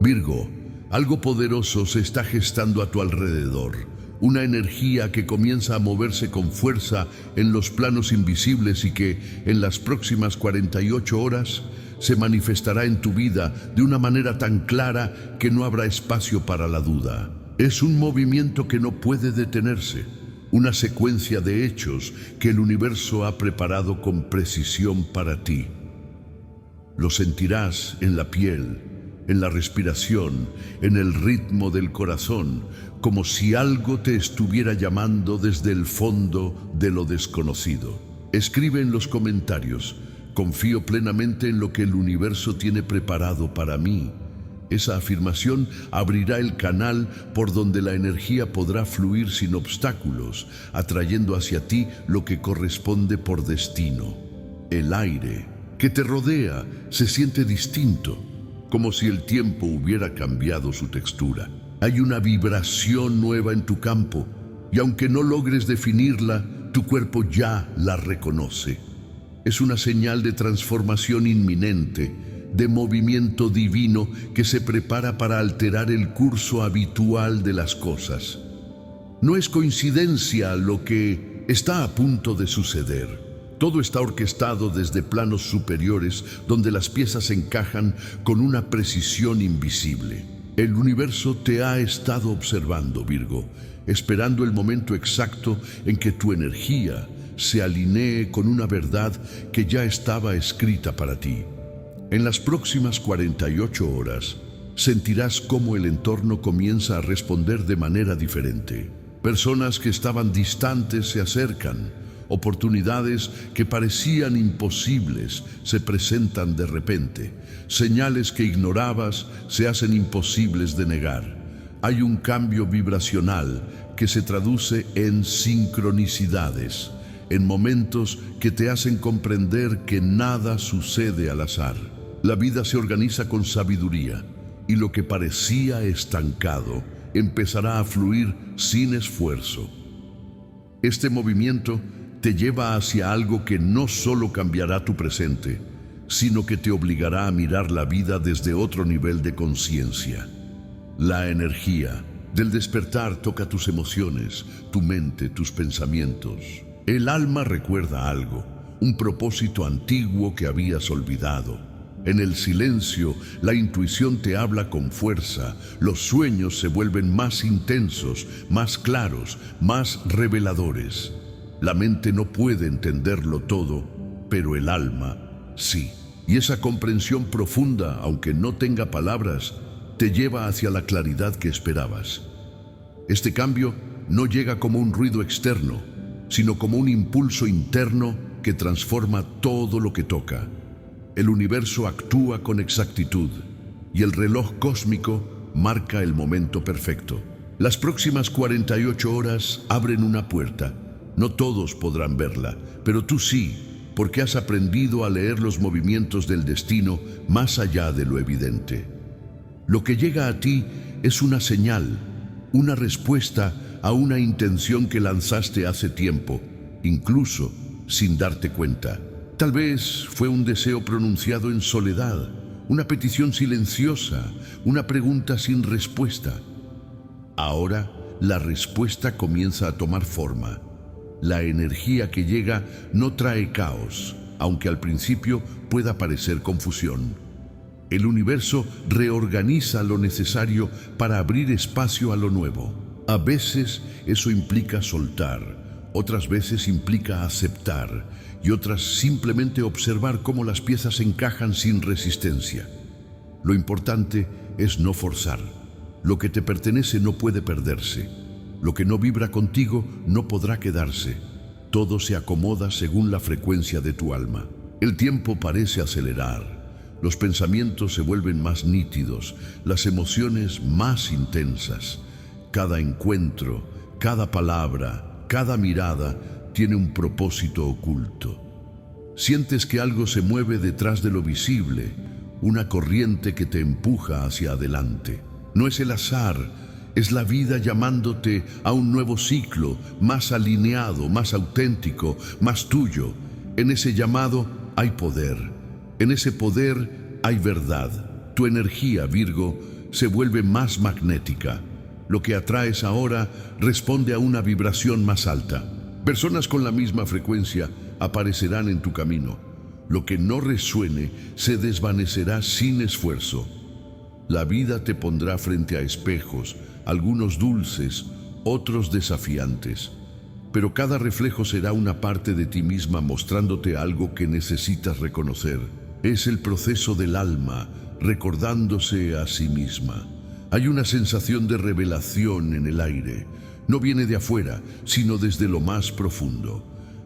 Virgo, algo poderoso se está gestando a tu alrededor. Una energía que comienza a moverse con fuerza en los planos invisibles y que, en las próximas 48 horas, se manifestará en tu vida de una manera tan clara que no habrá espacio para la duda. Es un movimiento que no puede detenerse, una secuencia de hechos que el universo ha preparado con precisión para ti. Lo sentirás en la piel, en la respiración, en el ritmo del corazón, como si algo te estuviera llamando desde el fondo de lo desconocido. Escribe en los comentarios: confío plenamente en lo que el universo tiene preparado para mí. Esa afirmación abrirá el canal por donde la energía podrá fluir sin obstáculos, atrayendo hacia ti lo que corresponde por destino. El aire que te rodea se siente distinto, como si el tiempo hubiera cambiado su textura. Hay una vibración nueva en tu campo, y aunque no logres definirla, tu cuerpo ya la reconoce. Es una señal de transformación inminente, de movimiento divino que se prepara para alterar el curso habitual de las cosas. No es coincidencia lo que está a punto de suceder. Todo está orquestado desde planos superiores donde las piezas encajan con una precisión invisible. El universo te ha estado observando, Virgo, esperando el momento exacto en que tu energía se alinee con una verdad que ya estaba escrita para ti. En las próximas 48 horas, sentirás cómo el entorno comienza a responder de manera diferente. Personas que estaban distantes se acercan. Oportunidades que parecían imposibles se presentan de repente. Señales que ignorabas se hacen imposibles de negar. Hay un cambio vibracional que se traduce en sincronicidades, en momentos que te hacen comprender que nada sucede al azar. La vida se organiza con sabiduría, y lo que parecía estancado empezará a fluir sin esfuerzo. Este movimiento te lleva hacia algo que no solo cambiará tu presente, sino que te obligará a mirar la vida desde otro nivel de conciencia. La energía del despertar toca tus emociones, tu mente, tus pensamientos. El alma recuerda algo, un propósito antiguo que habías olvidado. En el silencio, la intuición te habla con fuerza, los sueños se vuelven más intensos, más claros, más reveladores. La mente no puede entenderlo todo, pero el alma sí. Y esa comprensión profunda, aunque no tenga palabras, te lleva hacia la claridad que esperabas. Este cambio no llega como un ruido externo, sino como un impulso interno que transforma todo lo que toca. El universo actúa con exactitud, y el reloj cósmico marca el momento perfecto. Las próximas 48 horas abren una puerta. No todos podrán verla, pero tú sí, porque has aprendido a leer los movimientos del destino más allá de lo evidente. Lo que llega a ti es una señal, una respuesta a una intención que lanzaste hace tiempo, incluso sin darte cuenta. Tal vez fue un deseo pronunciado en soledad, una petición silenciosa, una pregunta sin respuesta. Ahora la respuesta comienza a tomar forma. La energía que llega no trae caos, aunque al principio pueda parecer confusión. El universo reorganiza lo necesario para abrir espacio a lo nuevo. A veces eso implica soltar, otras veces implica aceptar y otras simplemente observar cómo las piezas encajan sin resistencia. Lo importante es no forzar. Lo que te pertenece no puede perderse. Lo que no vibra contigo no podrá quedarse. Todo se acomoda según la frecuencia de tu alma. El tiempo parece acelerar. Los pensamientos se vuelven más nítidos, las emociones más intensas. Cada encuentro, cada palabra, cada mirada tiene un propósito oculto. Sientes que algo se mueve detrás de lo visible, una corriente que te empuja hacia adelante. No es el azar, es la vida llamándote a un nuevo ciclo, más alineado, más auténtico, más tuyo. En ese llamado hay poder. En ese poder hay verdad. Tu energía, Virgo, se vuelve más magnética. Lo que atraes ahora responde a una vibración más alta. Personas con la misma frecuencia aparecerán en tu camino. Lo que no resuene se desvanecerá sin esfuerzo. La vida te pondrá frente a espejos, algunos dulces, otros desafiantes. Pero cada reflejo será una parte de ti misma mostrándote algo que necesitas reconocer. Es el proceso del alma recordándose a sí misma. Hay una sensación de revelación en el aire. No viene de afuera, sino desde lo más profundo.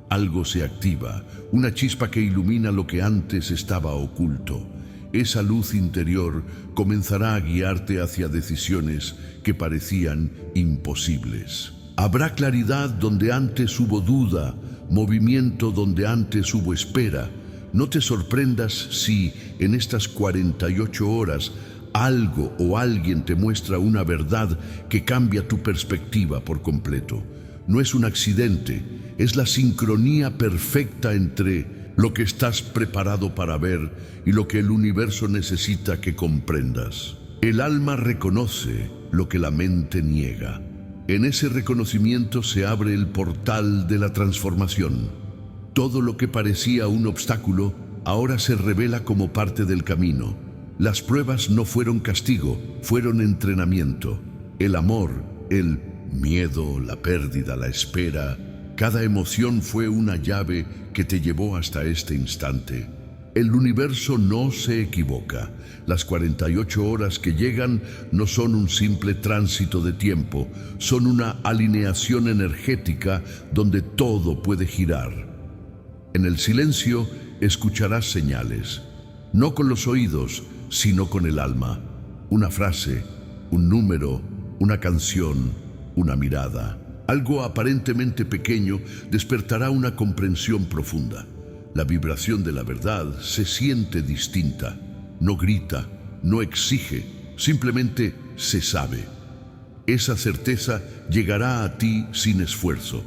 Algo se activa, una chispa que ilumina lo que antes estaba oculto. Esa luz interior comenzará a guiarte hacia decisiones que parecían imposibles. Habrá claridad donde antes hubo duda, movimiento donde antes hubo espera. No te sorprendas si en estas 48 horas algo o alguien te muestra una verdad que cambia tu perspectiva por completo. No es un accidente, es la sincronía perfecta entre lo que estás preparado para ver y lo que el universo necesita que comprendas. El alma reconoce lo que la mente niega. En ese reconocimiento se abre el portal de la transformación. Todo lo que parecía un obstáculo ahora se revela como parte del camino. Las pruebas no fueron castigo, fueron entrenamiento. El amor, el miedo, la pérdida, la espera, cada emoción fue una llave que te llevó hasta este instante. El universo no se equivoca. Las 48 horas que llegan no son un simple tránsito de tiempo, son una alineación energética donde todo puede girar. En el silencio escucharás señales, no con los oídos, sino con el alma. Una frase, un número, una canción, una mirada. Algo aparentemente pequeño despertará una comprensión profunda. La vibración de la verdad se siente distinta. No grita, no exige, simplemente se sabe. Esa certeza llegará a ti sin esfuerzo.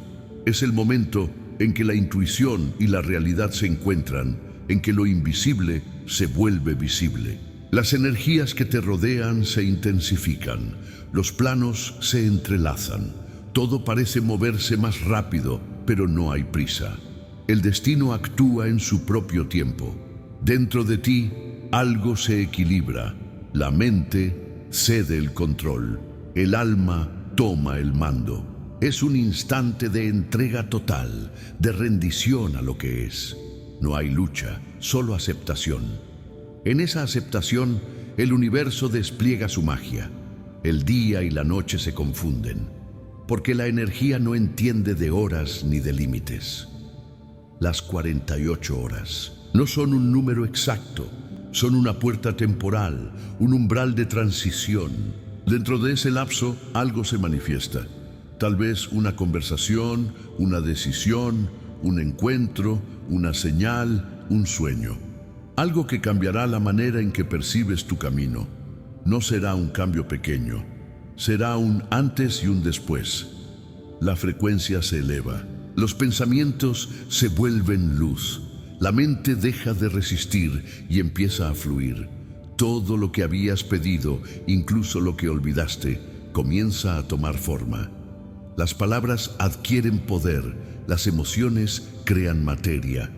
Es el momento en que la intuición y la realidad se encuentran, en que lo invisible se vuelve visible. Las energías que te rodean se intensifican, los planos se entrelazan. Todo parece moverse más rápido, pero no hay prisa. El destino actúa en su propio tiempo. Dentro de ti, algo se equilibra. La mente cede el control. El alma toma el mando. Es un instante de entrega total, de rendición a lo que es. No hay lucha, solo aceptación. En esa aceptación, el universo despliega su magia. El día y la noche se confunden, porque la energía no entiende de horas ni de límites. Las 48 horas no son un número exacto, son una puerta temporal, un umbral de transición. Dentro de ese lapso, algo se manifiesta. Tal vez una conversación, una decisión, un encuentro, una señal, un sueño. Algo que cambiará la manera en que percibes tu camino. No será un cambio pequeño, será un antes y un después. La frecuencia se eleva, los pensamientos se vuelven luz, la mente deja de resistir y empieza a fluir. Todo lo que habías pedido, incluso lo que olvidaste, comienza a tomar forma. Las palabras adquieren poder, las emociones crean materia.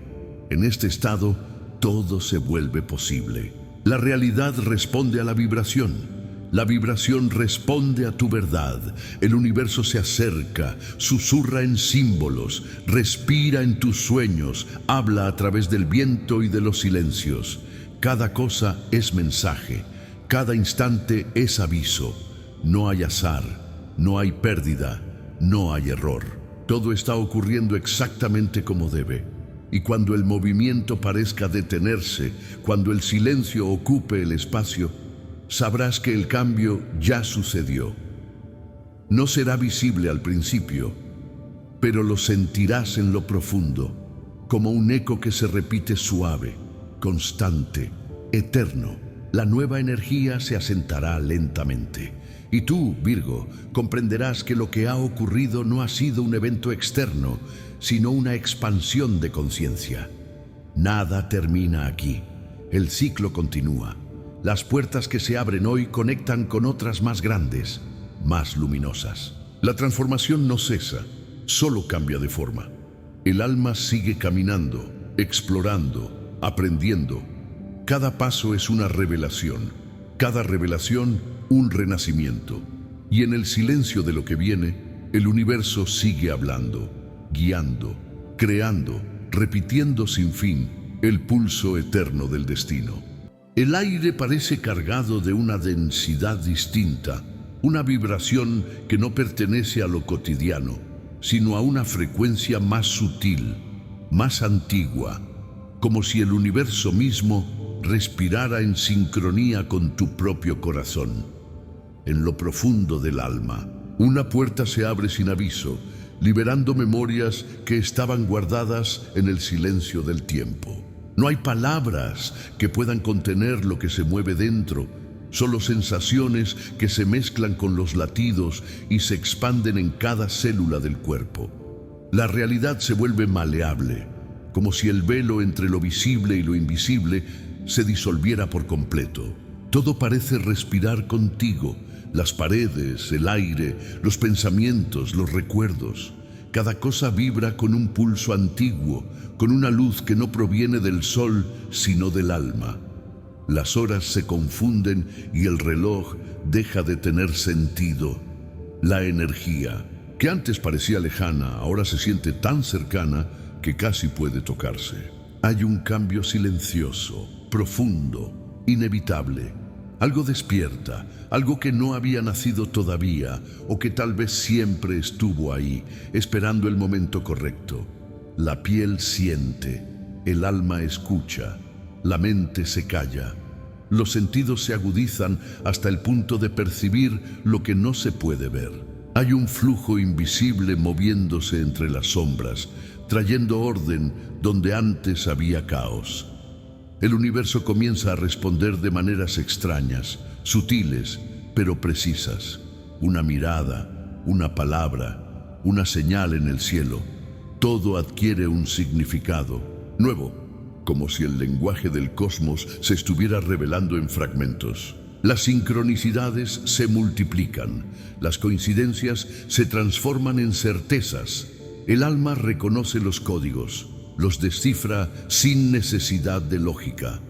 En este estado, todo se vuelve posible. La realidad responde a la vibración. La vibración responde a tu verdad. El universo se acerca, susurra en símbolos, respira en tus sueños, habla a través del viento y de los silencios. Cada cosa es mensaje, cada instante es aviso. No hay azar, no hay pérdida, no hay error. Todo está ocurriendo exactamente como debe. Y cuando el movimiento parezca detenerse, cuando el silencio ocupe el espacio, sabrás que el cambio ya sucedió. No será visible al principio, pero lo sentirás en lo profundo, como un eco que se repite suave, constante, eterno. La nueva energía se asentará lentamente. Y tú, Virgo, comprenderás que lo que ha ocurrido no ha sido un evento externo, sino una expansión de conciencia. Nada termina aquí. El ciclo continúa. Las puertas que se abren hoy conectan con otras más grandes, más luminosas. La transformación no cesa, solo cambia de forma. El alma sigue caminando, explorando, aprendiendo. Cada paso es una revelación, cada revelación un renacimiento. Y en el silencio de lo que viene, el universo sigue hablando, guiando, creando, repitiendo sin fin el pulso eterno del destino. El aire parece cargado de una densidad distinta, una vibración que no pertenece a lo cotidiano, sino a una frecuencia más sutil, más antigua, como si el universo mismo respirara en sincronía con tu propio corazón. En lo profundo del alma, una puerta se abre sin aviso, liberando memorias que estaban guardadas en el silencio del tiempo. No hay palabras que puedan contener lo que se mueve dentro, solo sensaciones que se mezclan con los latidos y se expanden en cada célula del cuerpo. La realidad se vuelve maleable, como si el velo entre lo visible y lo invisible se disolviera por completo. Todo parece respirar contigo, las paredes, el aire, los pensamientos, los recuerdos. Cada cosa vibra con un pulso antiguo, con una luz que no proviene del sol, sino del alma. Las horas se confunden y el reloj deja de tener sentido. La energía, que antes parecía lejana, ahora se siente tan cercana que casi puede tocarse. Hay un cambio silencioso, profundo, inevitable. Algo despierta, algo que no había nacido todavía o que tal vez siempre estuvo ahí, esperando el momento correcto. La piel siente, el alma escucha, la mente se calla. Los sentidos se agudizan hasta el punto de percibir lo que no se puede ver. Hay un flujo invisible moviéndose entre las sombras, trayendo orden donde antes había caos. El universo comienza a responder de maneras extrañas, sutiles, pero precisas. Una mirada, una palabra, una señal en el cielo. Todo adquiere un significado nuevo, como si el lenguaje del cosmos se estuviera revelando en fragmentos. Las sincronicidades se multiplican, las coincidencias se transforman en certezas. El alma reconoce los códigos, los descifra sin necesidad de lógica.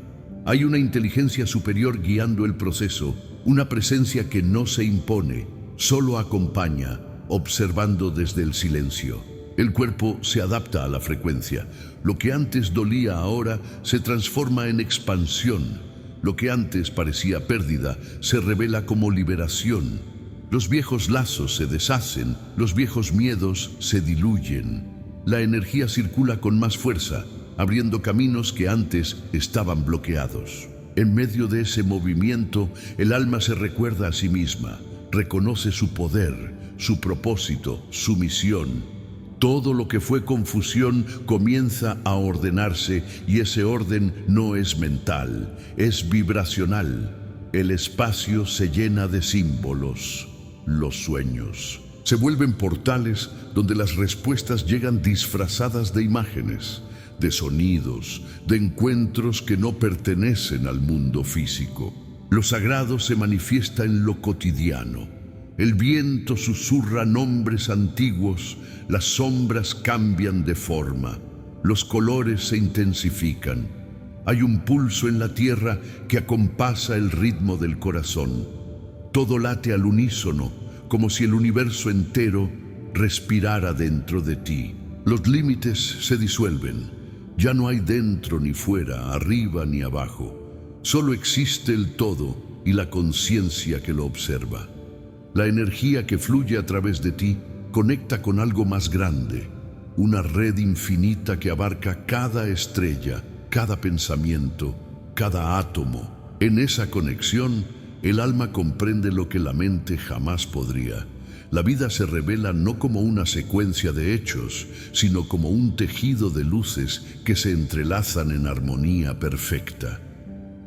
Hay una inteligencia superior guiando el proceso, una presencia que no se impone, solo acompaña, observando desde el silencio. El cuerpo se adapta a la frecuencia. Lo que antes dolía ahora se transforma en expansión. Lo que antes parecía pérdida se revela como liberación. Los viejos lazos se deshacen, los viejos miedos se diluyen. La energía circula con más fuerza, abriendo caminos que antes estaban bloqueados. En medio de ese movimiento, el alma se recuerda a sí misma, reconoce su poder, su propósito, su misión. Todo lo que fue confusión comienza a ordenarse y ese orden no es mental, es vibracional. El espacio se llena de símbolos, los sueños. Se vuelven portales donde las respuestas llegan disfrazadas de imágenes, de sonidos, de encuentros que no pertenecen al mundo físico. Lo sagrado se manifiesta en lo cotidiano. El viento susurra nombres antiguos, las sombras cambian de forma, los colores se intensifican. Hay un pulso en la tierra que acompasa el ritmo del corazón. Todo late al unísono, como si el universo entero respirara dentro de ti. Los límites se disuelven. Ya no hay dentro ni fuera, arriba ni abajo. Solo existe el todo y la conciencia que lo observa. La energía que fluye a través de ti conecta con algo más grande, una red infinita que abarca cada estrella, cada pensamiento, cada átomo. En esa conexión, el alma comprende lo que la mente jamás podría. La vida se revela no como una secuencia de hechos, sino como un tejido de luces que se entrelazan en armonía perfecta.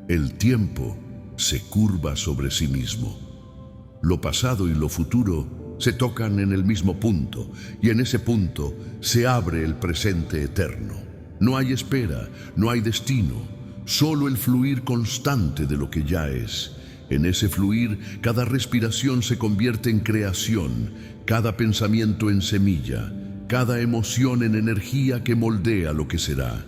El tiempo se curva sobre sí mismo. Lo pasado y lo futuro se tocan en el mismo punto, y en ese punto se abre el presente eterno. No hay espera, no hay destino, solo el fluir constante de lo que ya es. En ese fluir, cada respiración se convierte en creación, cada pensamiento en semilla, cada emoción en energía que moldea lo que será.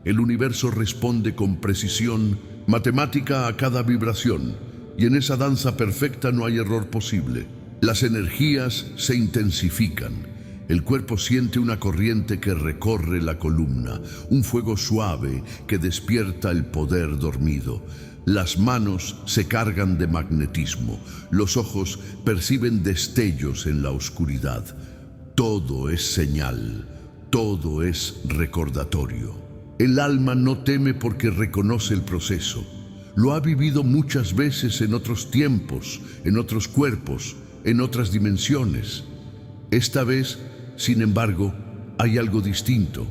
El universo responde con precisión matemática a cada vibración, y en esa danza perfecta no hay error posible. Las energías se intensifican. El cuerpo siente una corriente que recorre la columna, un fuego suave que despierta el poder dormido. Las manos se cargan de magnetismo, los ojos perciben destellos en la oscuridad. Todo es señal, todo es recordatorio. El alma no teme porque reconoce el proceso. Lo ha vivido muchas veces en otros tiempos, en otros cuerpos, en otras dimensiones. Esta vez, sin embargo, hay algo distinto.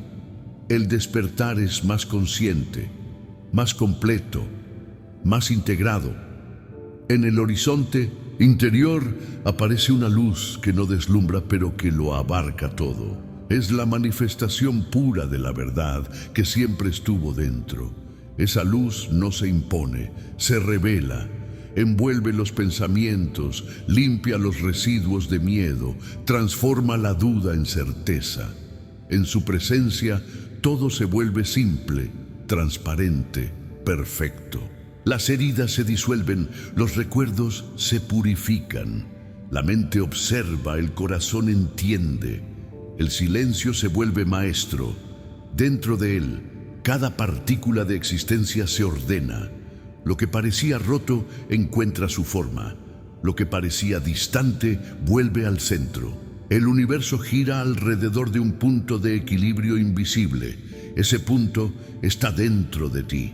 El despertar es más consciente, más completo, más integrado. En el horizonte interior aparece una luz que no deslumbra pero que lo abarca todo. Es la manifestación pura de la verdad que siempre estuvo dentro. Esa luz no se impone, se revela, envuelve los pensamientos, limpia los residuos de miedo, transforma la duda en certeza. En su presencia todo se vuelve simple, transparente, perfecto. Las heridas se disuelven, los recuerdos se purifican. La mente observa, el corazón entiende. El silencio se vuelve maestro. Dentro de él, cada partícula de existencia se ordena. Lo que parecía roto encuentra su forma. Lo que parecía distante vuelve al centro. El universo gira alrededor de un punto de equilibrio invisible. Ese punto está dentro de ti.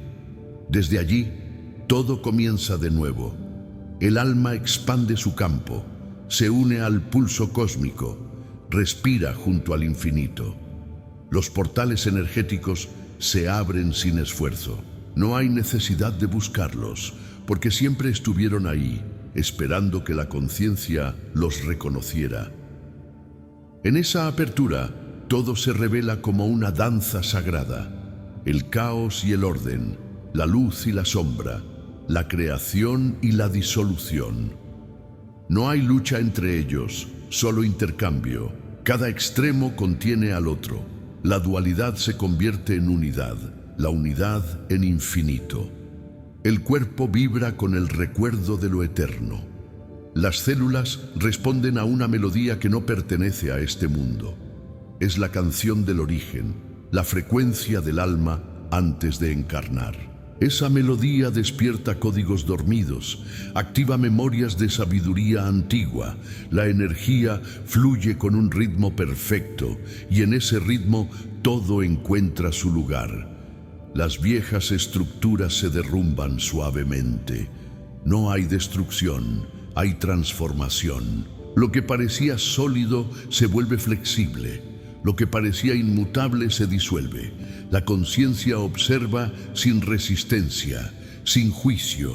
Desde allí, todo comienza de nuevo. El alma expande su campo, se une al pulso cósmico, respira junto al infinito. Los portales energéticos se abren sin esfuerzo. No hay necesidad de buscarlos, porque siempre estuvieron ahí, esperando que la conciencia los reconociera. En esa apertura, todo se revela como una danza sagrada. El caos y el orden, la luz y la sombra, la creación y la disolución. No hay lucha entre ellos, solo intercambio. Cada extremo contiene al otro. La dualidad se convierte en unidad, la unidad en infinito. El cuerpo vibra con el recuerdo de lo eterno. Las células responden a una melodía que no pertenece a este mundo. Es la canción del origen, la frecuencia del alma antes de encarnar. Esa melodía despierta códigos dormidos, activa memorias de sabiduría antigua. La energía fluye con un ritmo perfecto y en ese ritmo todo encuentra su lugar. Las viejas estructuras se derrumban suavemente. No hay destrucción, hay transformación. Lo que parecía sólido se vuelve flexible. Lo que parecía inmutable se disuelve. La conciencia observa sin resistencia, sin juicio.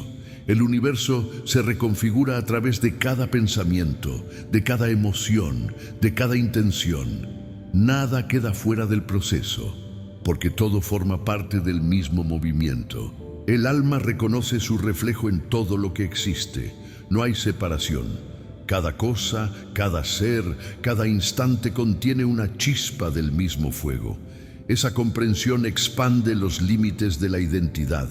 El universo se reconfigura a través de cada pensamiento, de cada emoción, de cada intención. Nada queda fuera del proceso, porque todo forma parte del mismo movimiento. El alma reconoce su reflejo en todo lo que existe. No hay separación. Cada cosa, cada ser, cada instante contiene una chispa del mismo fuego. Esa comprensión expande los límites de la identidad.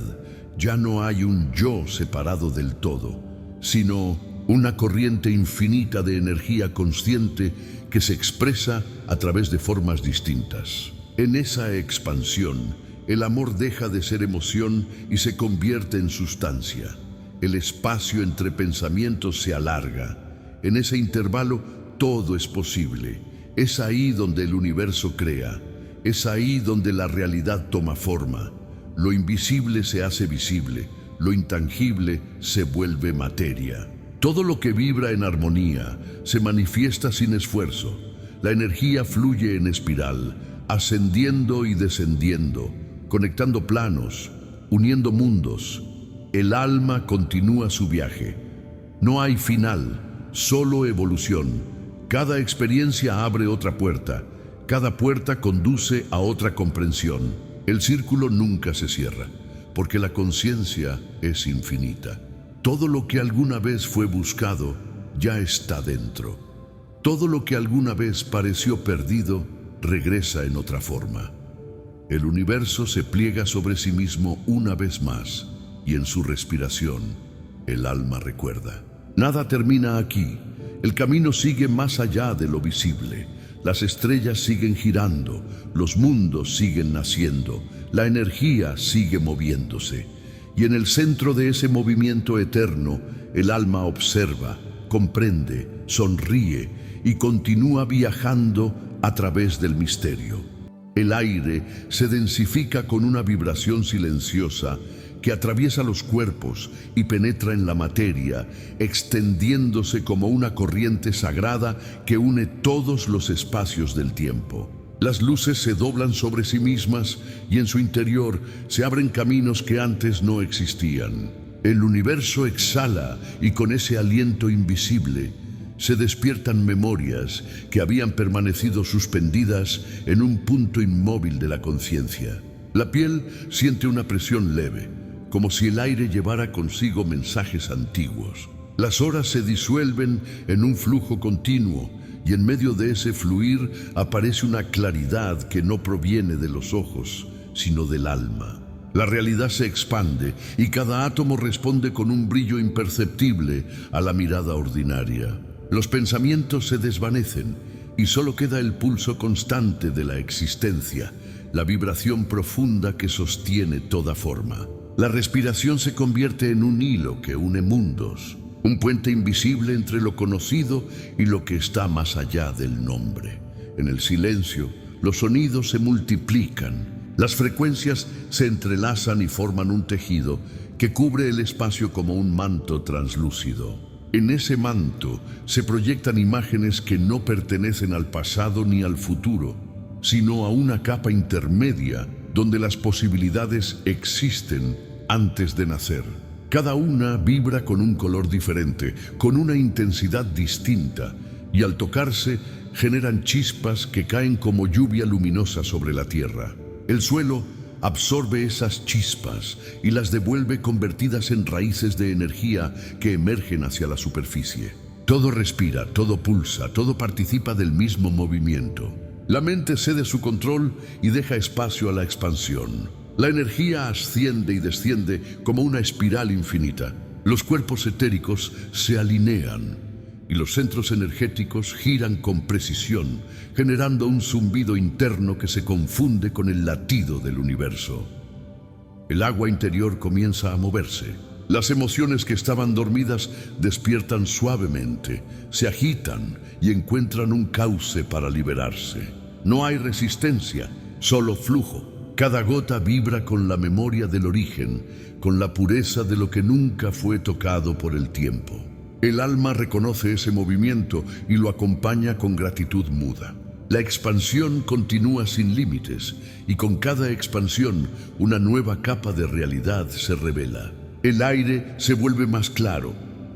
Ya no hay un yo separado del todo, sino una corriente infinita de energía consciente que se expresa a través de formas distintas. En esa expansión, el amor deja de ser emoción y se convierte en sustancia. El espacio entre pensamientos se alarga. En ese intervalo todo es posible. Es ahí donde el universo crea. Es ahí donde la realidad toma forma. Lo invisible se hace visible. Lo intangible se vuelve materia. Todo lo que vibra en armonía se manifiesta sin esfuerzo. La energía fluye en espiral, ascendiendo y descendiendo, conectando planos, uniendo mundos. El alma continúa su viaje. No hay final. Solo evolución. Cada experiencia abre otra puerta. Cada puerta conduce a otra comprensión. El círculo nunca se cierra. porque la conciencia es infinita. Todo lo que alguna vez fue buscado ya está dentro. Todo lo que alguna vez pareció perdido regresa en otra forma. El universo se pliega sobre sí mismo una vez más y en su respiración el alma recuerda. Nada termina aquí. El camino sigue más allá de lo visible. Las estrellas siguen girando, los mundos siguen naciendo, la energía sigue moviéndose. Y en el centro de ese movimiento eterno, el alma observa, comprende, sonríe y continúa viajando a través del misterio. El aire se densifica con una vibración silenciosa que atraviesa los cuerpos y penetra en la materia, extendiéndose como una corriente sagrada que une todos los espacios del tiempo. Las luces se doblan sobre sí mismas y en su interior se abren caminos que antes no existían. El universo exhala y con ese aliento invisible se despiertan memorias que habían permanecido suspendidas en un punto inmóvil de la conciencia. La piel siente una presión leve, como si el aire llevara consigo mensajes antiguos. Las horas se disuelven en un flujo continuo y en medio de ese fluir aparece una claridad que no proviene de los ojos, sino del alma. La realidad se expande y cada átomo responde con un brillo imperceptible a la mirada ordinaria. Los pensamientos se desvanecen y solo queda el pulso constante de la existencia, la vibración profunda que sostiene toda forma. La respiración se convierte en un hilo que une mundos, un puente invisible entre lo conocido y lo que está más allá del nombre. En el silencio, los sonidos se multiplican, las frecuencias se entrelazan y forman un tejido que cubre el espacio como un manto translúcido. En ese manto se proyectan imágenes que no pertenecen al pasado ni al futuro, sino a una capa intermedia donde las posibilidades existen antes de nacer. Cada una vibra con un color diferente, con una intensidad distinta, y al tocarse generan chispas que caen como lluvia luminosa sobre la tierra. El suelo absorbe esas chispas y las devuelve convertidas en raíces de energía que emergen hacia la superficie. Todo respira, todo pulsa, todo participa del mismo movimiento. La mente cede su control y deja espacio a la expansión. La energía asciende y desciende como una espiral infinita. Los cuerpos etéricos se alinean y los centros energéticos giran con precisión, generando un zumbido interno que se confunde con el latido del universo. El agua interior comienza a moverse. Las emociones que estaban dormidas despiertan suavemente, se agitan y encuentran un cauce para liberarse. No hay resistencia, solo flujo. Cada gota vibra con la memoria del origen, con la pureza de lo que nunca fue tocado por el tiempo. El alma reconoce ese movimiento y lo acompaña con gratitud muda. La expansión continúa sin límites y con cada expansión una nueva capa de realidad se revela. El aire se vuelve más claro,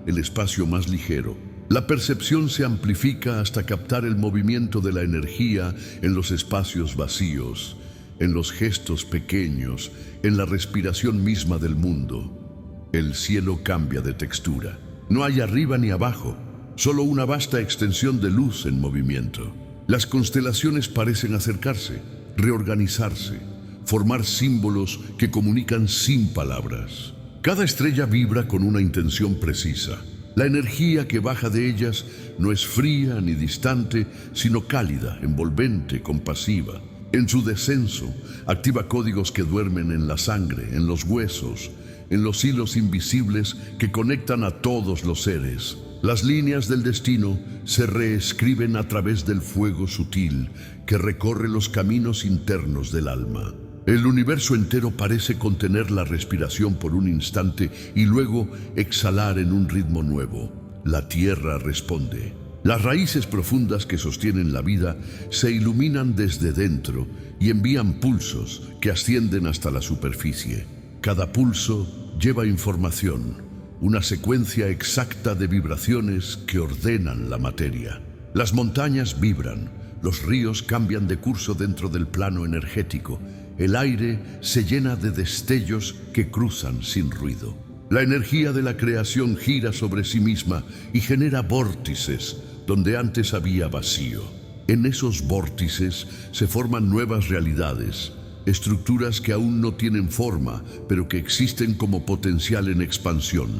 el espacio más ligero. La percepción se amplifica hasta captar el movimiento de la energía en los espacios vacíos, en los gestos pequeños, en la respiración misma del mundo. El cielo cambia de textura. No hay arriba ni abajo, solo una vasta extensión de luz en movimiento. Las constelaciones parecen acercarse, reorganizarse, formar símbolos que comunican sin palabras. Cada estrella vibra con una intención precisa. La energía que baja de ellas no es fría ni distante, sino cálida, envolvente, compasiva. En su descenso, activa códigos que duermen en la sangre, en los huesos, en los hilos invisibles que conectan a todos los seres. Las líneas del destino se reescriben a través del fuego sutil que recorre los caminos internos del alma. El universo entero parece contener la respiración por un instante y luego exhalar en un ritmo nuevo. La tierra responde. Las raíces profundas que sostienen la vida se iluminan desde dentro y envían pulsos que ascienden hasta la superficie. Cada pulso lleva información, una secuencia exacta de vibraciones que ordenan la materia. Las montañas vibran, los ríos cambian de curso dentro del plano energético el aire se llena de destellos que cruzan sin ruido. La energía de la creación gira sobre sí misma y genera vórtices donde antes había vacío. En esos vórtices se forman nuevas realidades, estructuras que aún no tienen forma, pero que existen como potencial en expansión.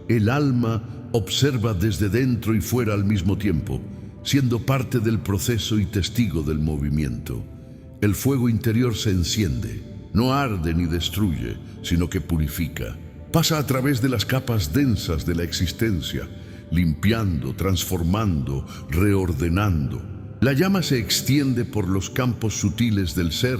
El alma observa desde dentro y fuera al mismo tiempo, siendo parte del proceso y testigo del movimiento. El fuego interior se enciende, no arde ni destruye, sino que purifica. Pasa a través de las capas densas de la existencia, limpiando, transformando, reordenando. La llama se extiende por los campos sutiles del ser,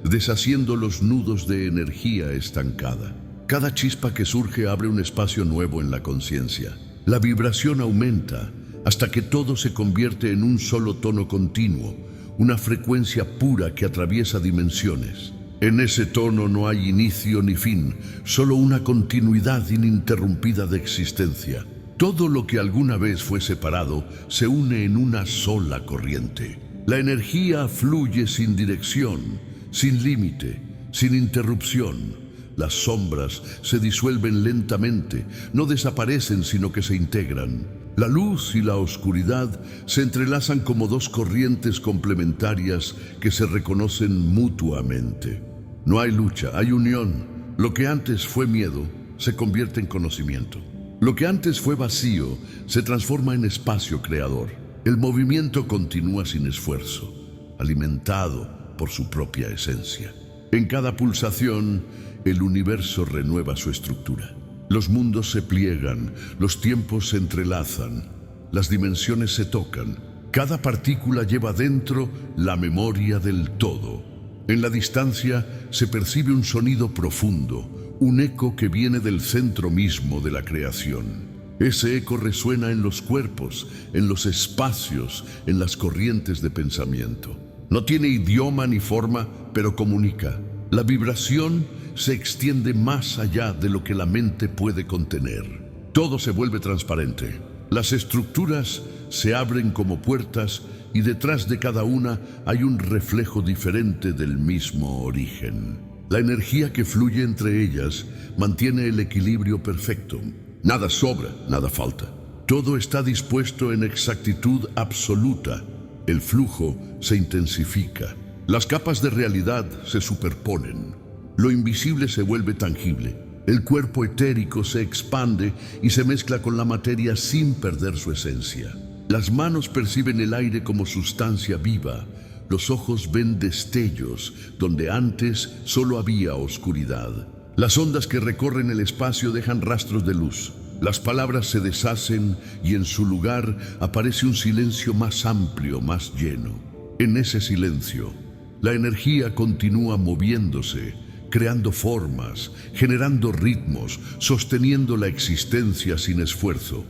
deshaciendo los nudos de energía estancada. Cada chispa que surge abre un espacio nuevo en la conciencia. La vibración aumenta hasta que todo se convierte en un solo tono continuo, una frecuencia pura que atraviesa dimensiones. En ese tono no hay inicio ni fin, solo una continuidad ininterrumpida de existencia. Todo lo que alguna vez fue separado se une en una sola corriente. La energía fluye sin dirección, sin límite, sin interrupción. Las sombras se disuelven lentamente, no desaparecen sino que se integran. La luz y la oscuridad se entrelazan como dos corrientes complementarias que se reconocen mutuamente. No hay lucha, hay unión. Lo que antes fue miedo se convierte en conocimiento. Lo que antes fue vacío se transforma en espacio creador. El movimiento continúa sin esfuerzo, alimentado por su propia esencia. En cada pulsación, el universo renueva su estructura. Los mundos se pliegan, los tiempos se entrelazan, las dimensiones se tocan. Cada partícula lleva dentro la memoria del todo. En la distancia se percibe un sonido profundo, un eco que viene del centro mismo de la creación. Ese eco resuena en los cuerpos, en los espacios, en las corrientes de pensamiento. No tiene idioma ni forma, pero comunica. La vibración se extiende más allá de lo que la mente puede contener. Todo se vuelve transparente. Las estructuras se abren como puertas y detrás de cada una hay un reflejo diferente del mismo origen. La energía que fluye entre ellas mantiene el equilibrio perfecto. Nada sobra, nada falta. Todo está dispuesto en exactitud absoluta. El flujo se intensifica. Las capas de realidad se superponen. Lo invisible se vuelve tangible. El cuerpo etérico se expande y se mezcla con la materia sin perder su esencia. Las manos perciben el aire como sustancia viva. Los ojos ven destellos donde antes solo había oscuridad. Las ondas que recorren el espacio dejan rastros de luz. Las palabras se deshacen y en su lugar aparece un silencio más amplio, más lleno. En ese silencio, la energía continúa moviéndose, creando formas, generando ritmos, sosteniendo la existencia sin esfuerzo.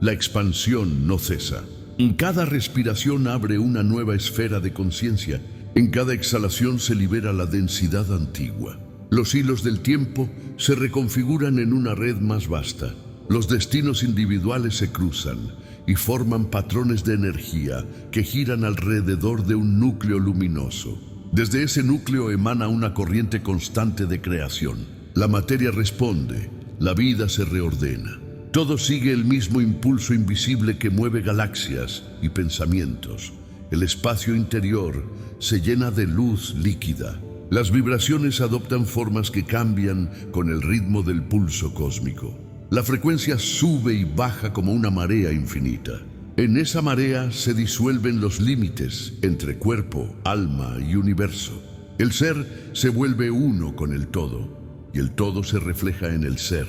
La expansión no cesa. En cada respiración abre una nueva esfera de conciencia. En cada exhalación se libera la densidad antigua. Los hilos del tiempo se reconfiguran en una red más vasta. Los destinos individuales se cruzan y forman patrones de energía que giran alrededor de un núcleo luminoso. Desde ese núcleo emana una corriente constante de creación. La materia responde, la vida se reordena. Todo sigue el mismo impulso invisible que mueve galaxias y pensamientos. El espacio interior se llena de luz líquida. Las vibraciones adoptan formas que cambian con el ritmo del pulso cósmico. La frecuencia sube y baja como una marea infinita. En esa marea se disuelven los límites entre cuerpo, alma y universo. El ser se vuelve uno con el todo, y el todo se refleja en el ser.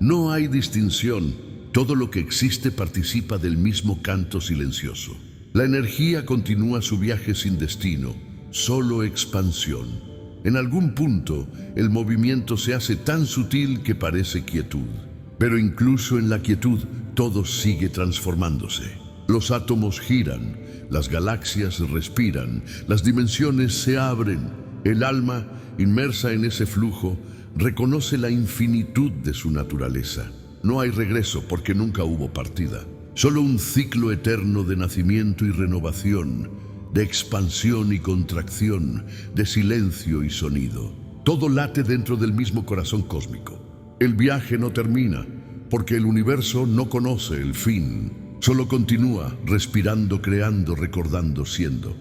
No hay distinción, todo lo que existe participa del mismo canto silencioso. La energía continúa su viaje sin destino, solo expansión. En algún punto, el movimiento se hace tan sutil que parece quietud. Pero incluso en la quietud, todo sigue transformándose. Los átomos giran, las galaxias respiran, las dimensiones se abren. El alma, inmersa en ese flujo, reconoce la infinitud de su naturaleza. No hay regreso porque nunca hubo partida. Solo un ciclo eterno de nacimiento y renovación. de expansión y contracción, de silencio y sonido. Todo late dentro del mismo corazón cósmico. El viaje no termina, porque el universo no conoce el fin. Solo continúa, respirando, creando, recordando, siendo.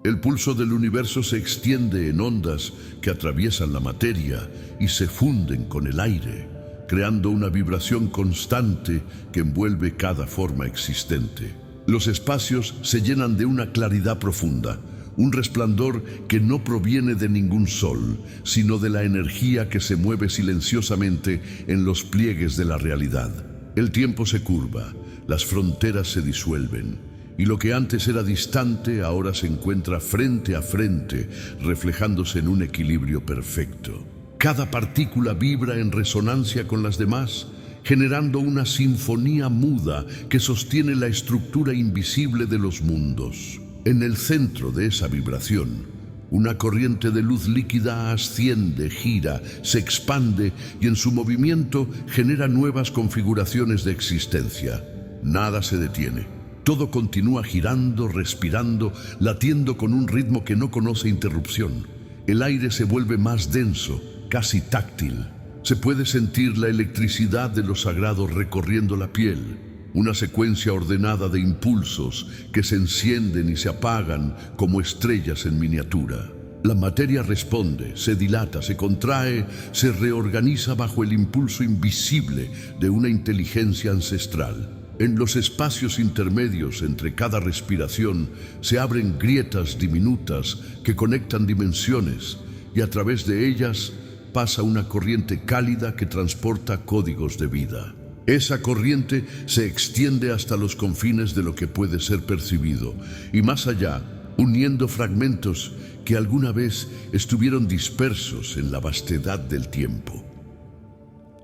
El pulso del universo se extiende en ondas que atraviesan la materia y se funden con el aire, creando una vibración constante que envuelve cada forma existente. Los espacios se llenan de una claridad profunda, un resplandor que no proviene de ningún sol, sino de la energía que se mueve silenciosamente en los pliegues de la realidad. El tiempo se curva, las fronteras se disuelven, y lo que antes era distante ahora se encuentra frente a frente, reflejándose en un equilibrio perfecto. Cada partícula vibra en resonancia con las demás, generando una sinfonía muda que sostiene la estructura invisible de los mundos. En el centro de esa vibración, una corriente de luz líquida asciende, gira, se expande y en su movimiento genera nuevas configuraciones de existencia. Nada se detiene. Todo continúa girando, respirando, latiendo con un ritmo que no conoce interrupción. El aire se vuelve más denso, casi táctil. Se puede sentir la electricidad de lo sagrado recorriendo la piel. Una secuencia ordenada de impulsos que se encienden y se apagan como estrellas en miniatura. La materia responde, se dilata, se contrae, se reorganiza bajo el impulso invisible de una inteligencia ancestral. En los espacios intermedios entre cada respiración se abren grietas diminutas que conectan dimensiones y a través de ellas pasa una corriente cálida que transporta códigos de vida. Esa corriente se extiende hasta los confines de lo que puede ser percibido y más allá, uniendo fragmentos que alguna vez estuvieron dispersos en la vastedad del tiempo.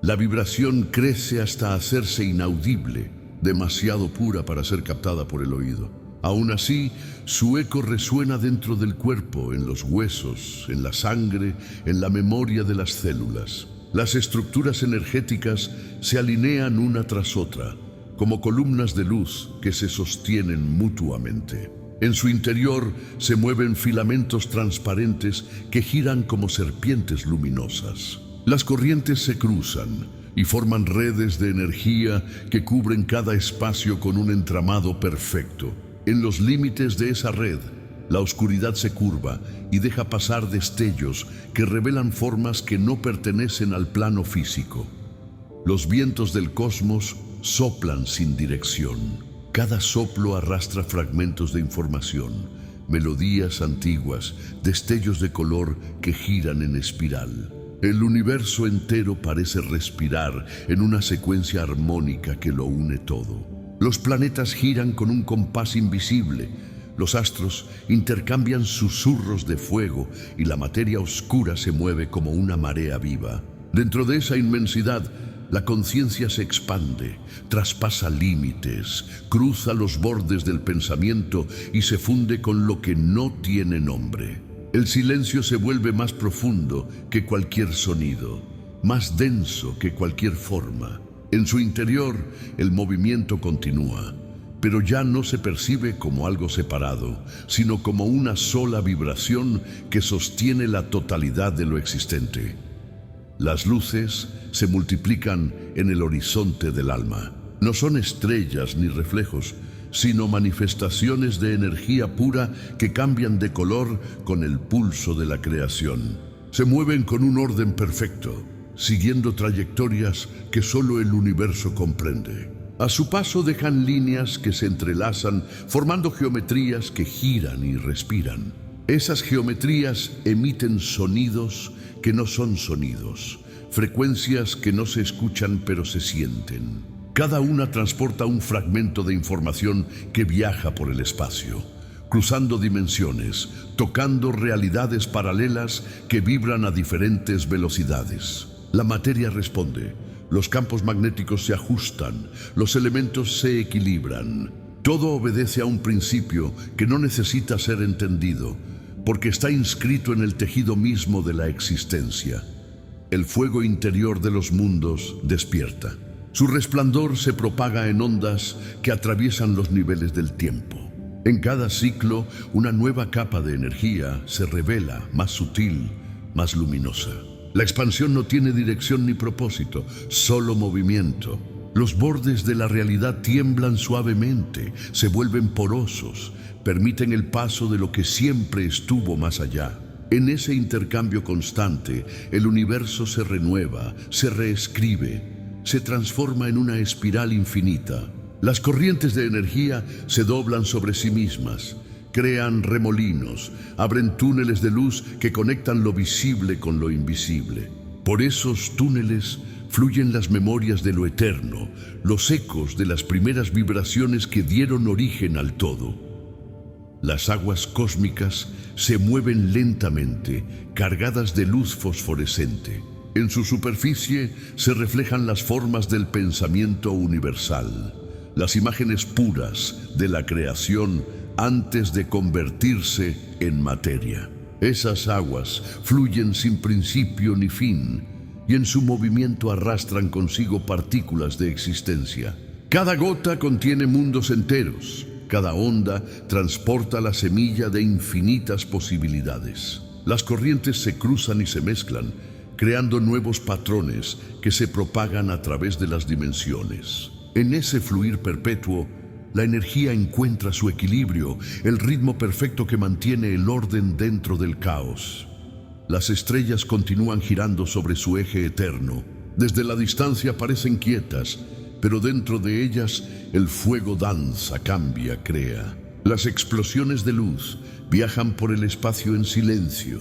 La vibración crece hasta hacerse inaudible, demasiado pura para ser captada por el oído. Aún así, su eco resuena dentro del cuerpo, en los huesos, en la sangre, en la memoria de las células. Las estructuras energéticas se alinean una tras otra, como columnas de luz que se sostienen mutuamente. En su interior se mueven filamentos transparentes que giran como serpientes luminosas. Las corrientes se cruzan y forman redes de energía que cubren cada espacio con un entramado perfecto. En los límites de esa red, la oscuridad se curva y deja pasar destellos que revelan formas que no pertenecen al plano físico. Los vientos del cosmos soplan sin dirección. Cada soplo arrastra fragmentos de información, melodías antiguas, destellos de color que giran en espiral. El universo entero parece respirar en una secuencia armónica que lo une todo. Los planetas giran con un compás invisible, los astros intercambian susurros de fuego y la materia oscura se mueve como una marea viva. Dentro de esa inmensidad, la conciencia se expande, traspasa límites, cruza los bordes del pensamiento y se funde con lo que no tiene nombre. El silencio se vuelve más profundo que cualquier sonido, más denso que cualquier forma. En su interior, el movimiento continúa, pero ya no se percibe como algo separado, sino como una sola vibración que sostiene la totalidad de lo existente. Las luces se multiplican en el horizonte del alma. No son estrellas ni reflejos, sino manifestaciones de energía pura que cambian de color con el pulso de la creación. Se mueven con un orden perfecto, siguiendo trayectorias que solo el universo comprende. A su paso dejan líneas que se entrelazan, formando geometrías que giran y respiran. Esas geometrías emiten sonidos que no son sonidos, frecuencias que no se escuchan pero se sienten. Cada una transporta un fragmento de información que viaja por el espacio, cruzando dimensiones, tocando realidades paralelas que vibran a diferentes velocidades. La materia responde, los campos magnéticos se ajustan, los elementos se equilibran. Todo obedece a un principio que no necesita ser entendido, porque está inscrito en el tejido mismo de la existencia. El fuego interior de los mundos despierta. Su resplandor se propaga en ondas que atraviesan los niveles del tiempo. En cada ciclo, una nueva capa de energía se revela, más sutil, más luminosa. La expansión no tiene dirección ni propósito, solo movimiento. Los bordes de la realidad tiemblan suavemente, se vuelven porosos, permiten el paso de lo que siempre estuvo más allá. En ese intercambio constante, el universo se renueva, se reescribe, se transforma en una espiral infinita. Las corrientes de energía se doblan sobre sí mismas, crean remolinos, abren túneles de luz que conectan lo visible con lo invisible. Por esos túneles fluyen las memorias de lo eterno, los ecos de las primeras vibraciones que dieron origen al todo. Las aguas cósmicas se mueven lentamente, cargadas de luz fosforescente. En su superficie se reflejan las formas del pensamiento universal, las imágenes puras de la creación antes de convertirse en materia. Esas aguas fluyen sin principio ni fin, y en su movimiento arrastran consigo partículas de existencia. Cada gota contiene mundos enteros. Cada onda transporta la semilla de infinitas posibilidades. Las corrientes se cruzan y se mezclan, creando nuevos patrones que se propagan a través de las dimensiones. En ese fluir perpetuo, la energía encuentra su equilibrio, el ritmo perfecto que mantiene el orden dentro del caos. Las estrellas continúan girando sobre su eje eterno. Desde la distancia parecen quietas, pero dentro de ellas el fuego danza, cambia, crea. Las explosiones de luz viajan por el espacio en silencio,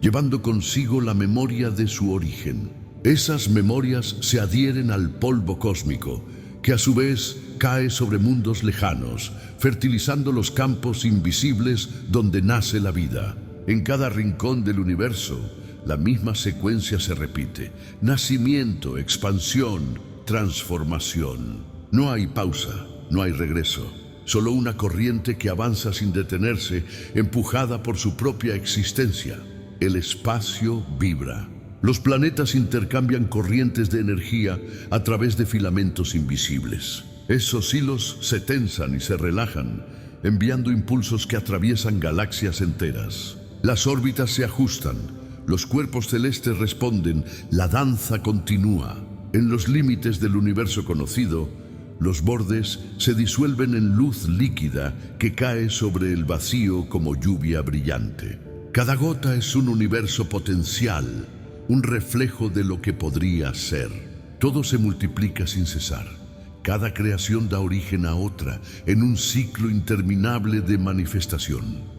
llevando consigo la memoria de su origen. Esas memorias se adhieren al polvo cósmico, que a su vez cae sobre mundos lejanos, fertilizando los campos invisibles donde nace la vida. En cada rincón del universo, la misma secuencia se repite: nacimiento, expansión, transformación. No hay pausa, no hay regreso, solo una corriente que avanza sin detenerse, empujada por su propia existencia. El espacio vibra. Los planetas intercambian corrientes de energía a través de filamentos invisibles. Esos hilos se tensan y se relajan, enviando impulsos que atraviesan galaxias enteras. Las órbitas se ajustan, los cuerpos celestes responden, la danza continúa. En los límites del universo conocido, los bordes se disuelven en luz líquida que cae sobre el vacío como lluvia brillante. Cada gota es un universo potencial, un reflejo de lo que podría ser. Todo se multiplica sin cesar. Cada creación da origen a otra, en un ciclo interminable de manifestación.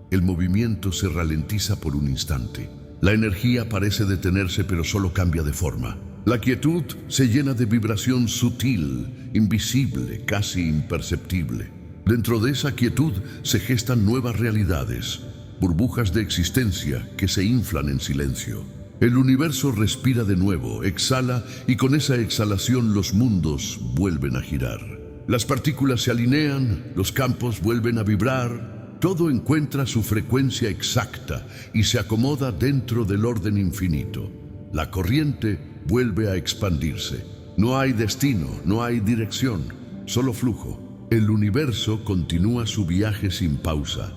El movimiento se ralentiza por un instante. La energía parece detenerse, pero solo cambia de forma. La quietud se llena de vibración sutil, invisible, casi imperceptible. Dentro de esa quietud se gestan nuevas realidades, burbujas de existencia que se inflan en silencio. El universo respira de nuevo, exhala, y con esa exhalación los mundos vuelven a girar. Las partículas se alinean, los campos vuelven a vibrar, todo encuentra su frecuencia exacta y se acomoda dentro del orden infinito. La corriente vuelve a expandirse. No hay destino, no hay dirección, solo flujo. El universo continúa su viaje sin pausa,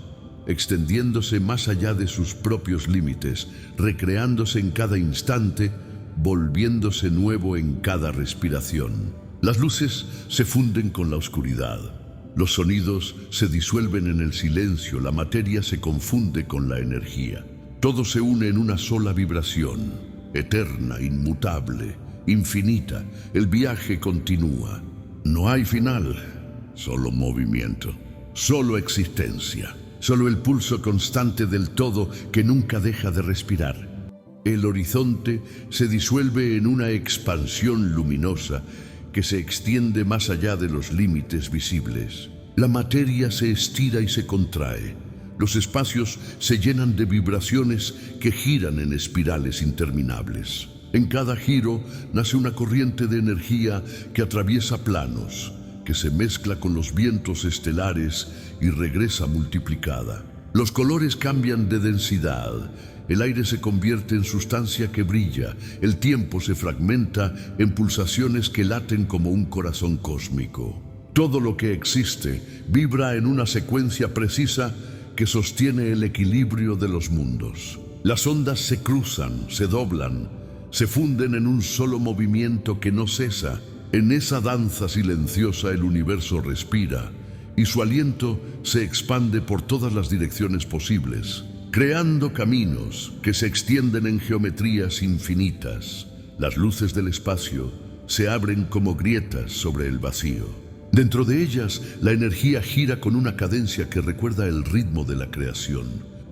extendiéndose más allá de sus propios límites, recreándose en cada instante, volviéndose nuevo en cada respiración. Las luces se funden con la oscuridad. Los sonidos se disuelven en el silencio, la materia se confunde con la energía. Todo se une en una sola vibración. Eterna, inmutable, infinita, el viaje continúa. No hay final, solo movimiento, solo existencia, solo el pulso constante del todo que nunca deja de respirar. El horizonte se disuelve en una expansión luminosa que se extiende más allá de los límites visibles. La materia se estira y se contrae. Los espacios se llenan de vibraciones que giran en espirales interminables. En cada giro nace una corriente de energía que atraviesa planos, que se mezcla con los vientos estelares y regresa multiplicada. Los colores cambian de densidad, el aire se convierte en sustancia que brilla, el tiempo se fragmenta en pulsaciones que laten como un corazón cósmico. Todo lo que existe vibra en una secuencia precisa que sostiene el equilibrio de los mundos. Las ondas se cruzan, se doblan, se funden en un solo movimiento que no cesa. En esa danza silenciosa el universo respira y su aliento se expande por todas las direcciones posibles, creando caminos que se extienden en geometrías infinitas. Las luces del espacio se abren como grietas sobre el vacío. Dentro de ellas, la energía gira con una cadencia que recuerda el ritmo de la creación.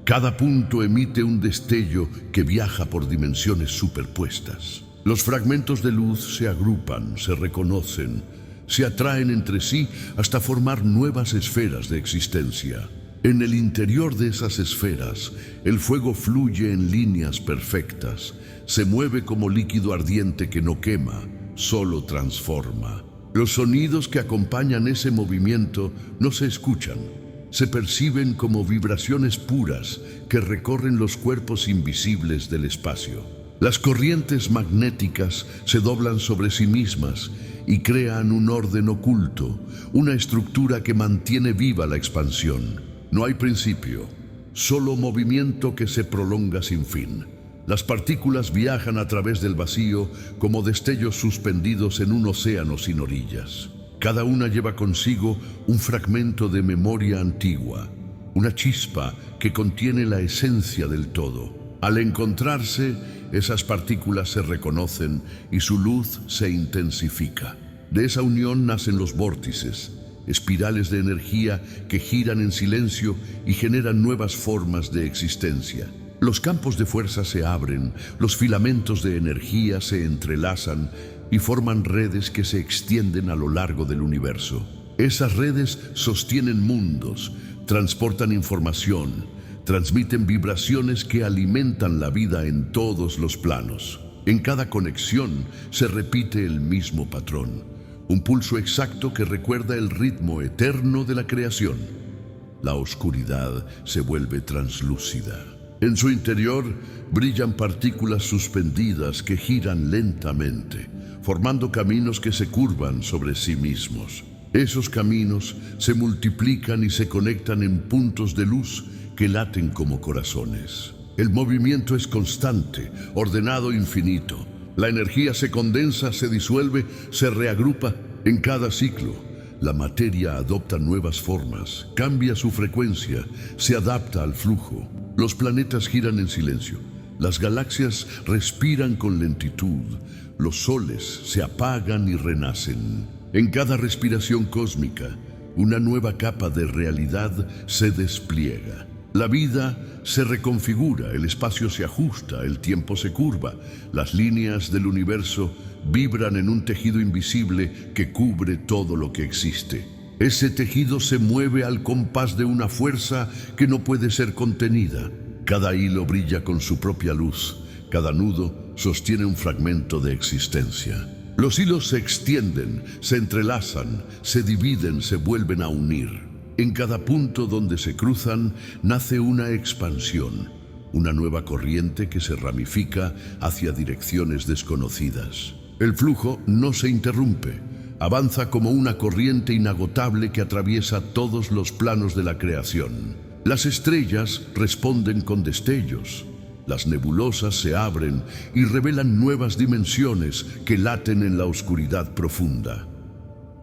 Cada punto emite un destello que viaja por dimensiones superpuestas. Los fragmentos de luz se agrupan, se reconocen, se atraen entre sí hasta formar nuevas esferas de existencia. En el interior de esas esferas, el fuego fluye en líneas perfectas, se mueve como líquido ardiente que no quema, solo transforma. Los sonidos que acompañan ese movimiento no se escuchan, se perciben como vibraciones puras que recorren los cuerpos invisibles del espacio. Las corrientes magnéticas se doblan sobre sí mismas y crean un orden oculto, una estructura que mantiene viva la expansión. No hay principio, solo movimiento que se prolonga sin fin. Las partículas viajan a través del vacío como destellos suspendidos en un océano sin orillas. Cada una lleva consigo un fragmento de memoria antigua, una chispa que contiene la esencia del todo. Al encontrarse, esas partículas se reconocen y su luz se intensifica. De esa unión nacen los vórtices, espirales de energía que giran en silencio y generan nuevas formas de existencia. Los campos de fuerza se abren, los filamentos de energía se entrelazan y forman redes que se extienden a lo largo del universo. Esas redes sostienen mundos, transportan información, transmiten vibraciones que alimentan la vida en todos los planos. En cada conexión se repite el mismo patrón, un pulso exacto que recuerda el ritmo eterno de la creación. La oscuridad se vuelve translúcida. En su interior brillan partículas suspendidas que giran lentamente, formando caminos que se curvan sobre sí mismos. Esos caminos se multiplican y se conectan en puntos de luz que laten como corazones. El movimiento es constante, ordenado, infinito. La energía se condensa, se disuelve, se reagrupa. En cada ciclo, la materia adopta nuevas formas, cambia su frecuencia, se adapta al flujo. Los planetas giran en silencio, las galaxias respiran con lentitud, los soles se apagan y renacen. En cada respiración cósmica, una nueva capa de realidad se despliega. La vida se reconfigura, el espacio se ajusta, el tiempo se curva, las líneas del universo vibran en un tejido invisible que cubre todo lo que existe. Ese tejido se mueve al compás de una fuerza que no puede ser contenida. Cada hilo brilla con su propia luz, cada nudo sostiene un fragmento de existencia. Los hilos se extienden, se entrelazan, se dividen, se vuelven a unir. En cada punto donde se cruzan nace una expansión, una nueva corriente que se ramifica hacia direcciones desconocidas. El flujo no se interrumpe, avanza como una corriente inagotable que atraviesa todos los planos de la creación. Las estrellas responden con destellos, las nebulosas se abren y revelan nuevas dimensiones que laten en la oscuridad profunda.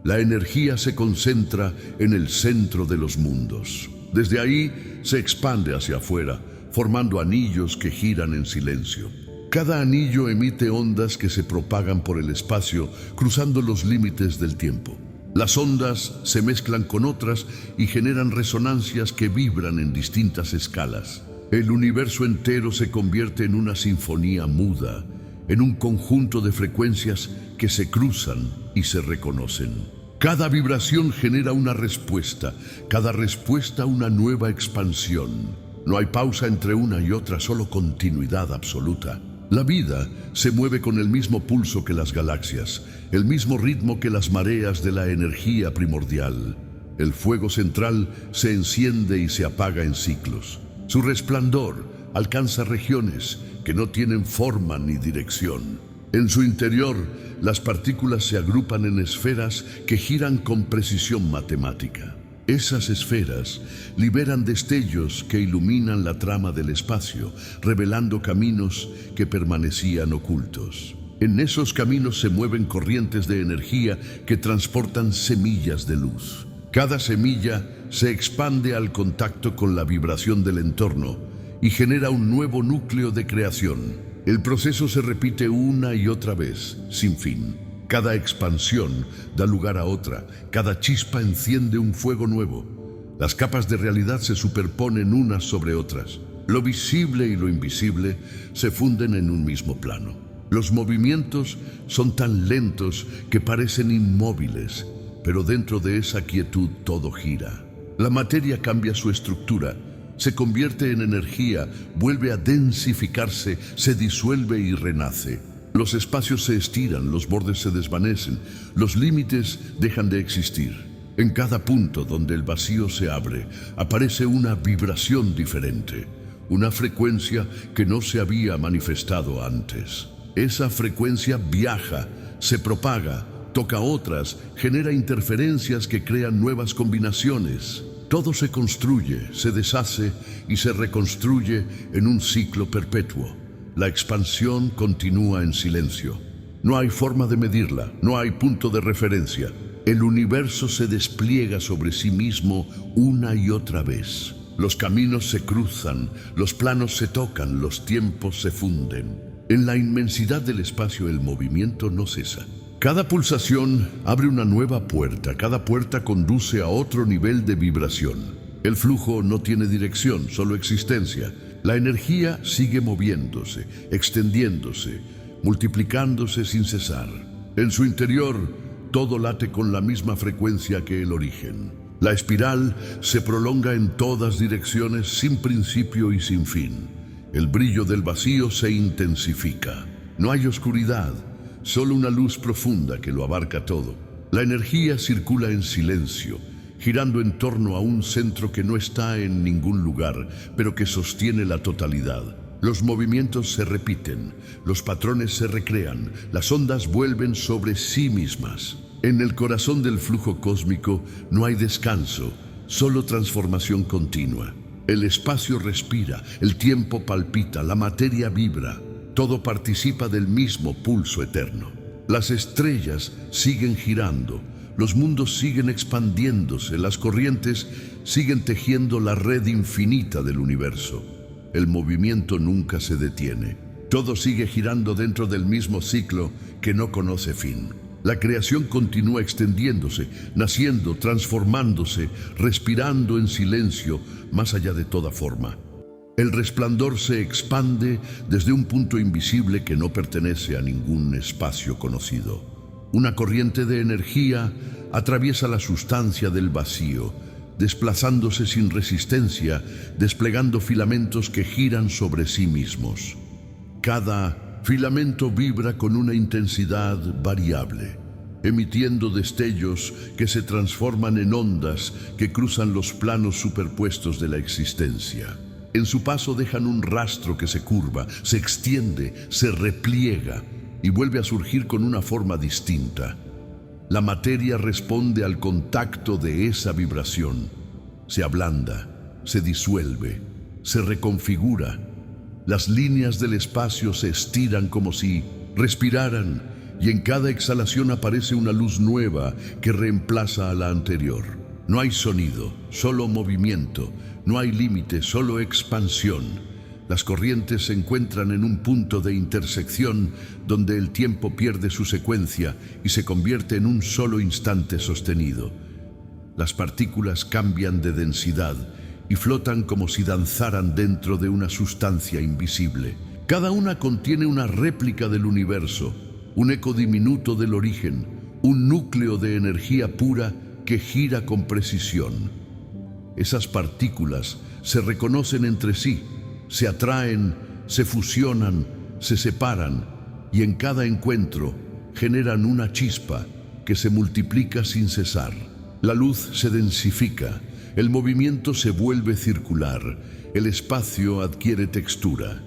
La energía se concentra en el centro de los mundos. Desde ahí se expande hacia afuera, formando anillos que giran en silencio. Cada anillo emite ondas que se propagan por el espacio, cruzando los límites del tiempo. Las ondas se mezclan con otras y generan resonancias que vibran en distintas escalas. El universo entero se convierte en una sinfonía muda, en un conjunto de frecuencias que se cruzan y se reconocen. Cada vibración genera una respuesta, cada respuesta una nueva expansión. No hay pausa entre una y otra, solo continuidad absoluta. La vida se mueve con el mismo pulso que las galaxias, el mismo ritmo que las mareas de la energía primordial. El fuego central se enciende y se apaga en ciclos. Su resplandor alcanza regiones que no tienen forma ni dirección. En su interior, las partículas se agrupan en esferas que giran con precisión matemática. Esas esferas liberan destellos que iluminan la trama del espacio, revelando caminos que permanecían ocultos. En esos caminos se mueven corrientes de energía que transportan semillas de luz. Cada semilla se expande al contacto con la vibración del entorno y genera un nuevo núcleo de creación. El proceso se repite una y otra vez, sin fin. Cada expansión da lugar a otra, cada chispa enciende un fuego nuevo. Las capas de realidad se superponen unas sobre otras. Lo visible y lo invisible se funden en un mismo plano. Los movimientos son tan lentos que parecen inmóviles, pero dentro de esa quietud todo gira. La materia cambia su estructura, se convierte en energía, vuelve a densificarse, se disuelve y renace. Los espacios se estiran, los bordes se desvanecen, los límites dejan de existir. En cada punto donde el vacío se abre, aparece una vibración diferente, una frecuencia que no se había manifestado antes. Esa frecuencia viaja, se propaga, toca otras, genera interferencias que crean nuevas combinaciones. Todo se construye, se deshace y se reconstruye en un ciclo perpetuo. La expansión continúa en silencio. No hay forma de medirla, no hay punto de referencia. El universo se despliega sobre sí mismo una y otra vez. Los caminos se cruzan, los planos se tocan, los tiempos se funden. En la inmensidad del espacio el movimiento no cesa. Cada pulsación abre una nueva puerta, cada puerta conduce a otro nivel de vibración. El flujo no tiene dirección, solo existencia. La energía sigue moviéndose, extendiéndose, multiplicándose sin cesar. En su interior, todo late con la misma frecuencia que el origen. La espiral se prolonga en todas direcciones sin principio y sin fin. El brillo del vacío se intensifica. No hay oscuridad, solo una luz profunda que lo abarca todo. La energía circula en silencio, girando en torno a un centro que no está en ningún lugar, pero que sostiene la totalidad. Los movimientos se repiten, los patrones se recrean, las ondas vuelven sobre sí mismas. En el corazón del flujo cósmico no hay descanso, solo transformación continua. El espacio respira, el tiempo palpita, la materia vibra. Todo participa del mismo pulso eterno. Las estrellas siguen girando, los mundos siguen expandiéndose, las corrientes siguen tejiendo la red infinita del universo. El movimiento nunca se detiene. Todo sigue girando dentro del mismo ciclo que no conoce fin. La creación continúa extendiéndose, naciendo, transformándose, respirando en silencio, más allá de toda forma. El resplandor se expande desde un punto invisible que no pertenece a ningún espacio conocido. Una corriente de energía atraviesa la sustancia del vacío, desplazándose sin resistencia, desplegando filamentos que giran sobre sí mismos. Cada filamento vibra con una intensidad variable, emitiendo destellos que se transforman en ondas que cruzan los planos superpuestos de la existencia. En su paso dejan un rastro que se curva, se extiende, se repliega y vuelve a surgir con una forma distinta. La materia responde al contacto de esa vibración. Se ablanda, se disuelve, se reconfigura. Las líneas del espacio se estiran como si respiraran y en cada exhalación aparece una luz nueva que reemplaza a la anterior. No hay sonido, solo movimiento. No hay límite, solo expansión. Las corrientes se encuentran en un punto de intersección donde el tiempo pierde su secuencia y se convierte en un solo instante sostenido. Las partículas cambian de densidad y flotan como si danzaran dentro de una sustancia invisible. Cada una contiene una réplica del universo, un eco diminuto del origen, un núcleo de energía pura que gira con precisión. Esas partículas se reconocen entre sí, se atraen, se fusionan, se separan y en cada encuentro generan una chispa que se multiplica sin cesar. La luz se densifica, el movimiento se vuelve circular, el espacio adquiere textura.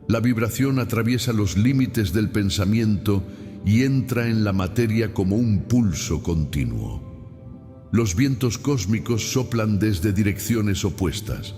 La vibración atraviesa los límites del pensamiento y entra en la materia como un pulso continuo. Los vientos cósmicos soplan desde direcciones opuestas.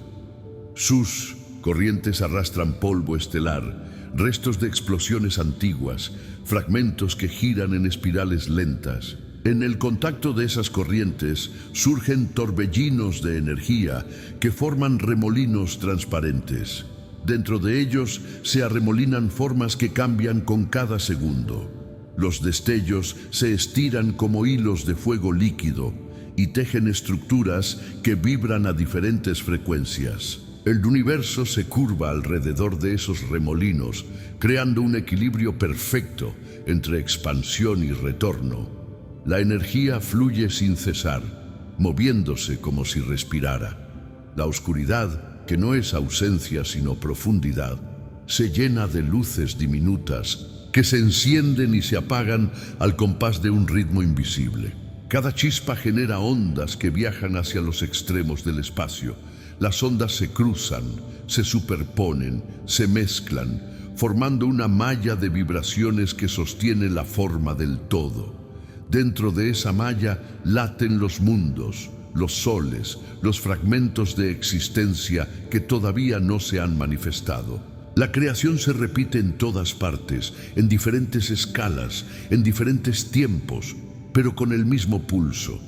Sus corrientes arrastran polvo estelar, restos de explosiones antiguas, fragmentos que giran en espirales lentas. En el contacto de esas corrientes surgen torbellinos de energía que forman remolinos transparentes. Dentro de ellos se arremolinan formas que cambian con cada segundo. Los destellos se estiran como hilos de fuego líquido y tejen estructuras que vibran a diferentes frecuencias. El universo se curva alrededor de esos remolinos, creando un equilibrio perfecto entre expansión y retorno. La energía fluye sin cesar, moviéndose como si respirara. La oscuridad, que no es ausencia sino profundidad, se llena de luces diminutas que se encienden y se apagan al compás de un ritmo invisible. Cada chispa genera ondas que viajan hacia los extremos del espacio. Las ondas se cruzan, se superponen, se mezclan, formando una malla de vibraciones que sostiene la forma del todo. Dentro de esa malla laten los mundos, los soles, los fragmentos de existencia que todavía no se han manifestado. La creación se repite en todas partes, en diferentes escalas, en diferentes tiempos, pero con el mismo pulso.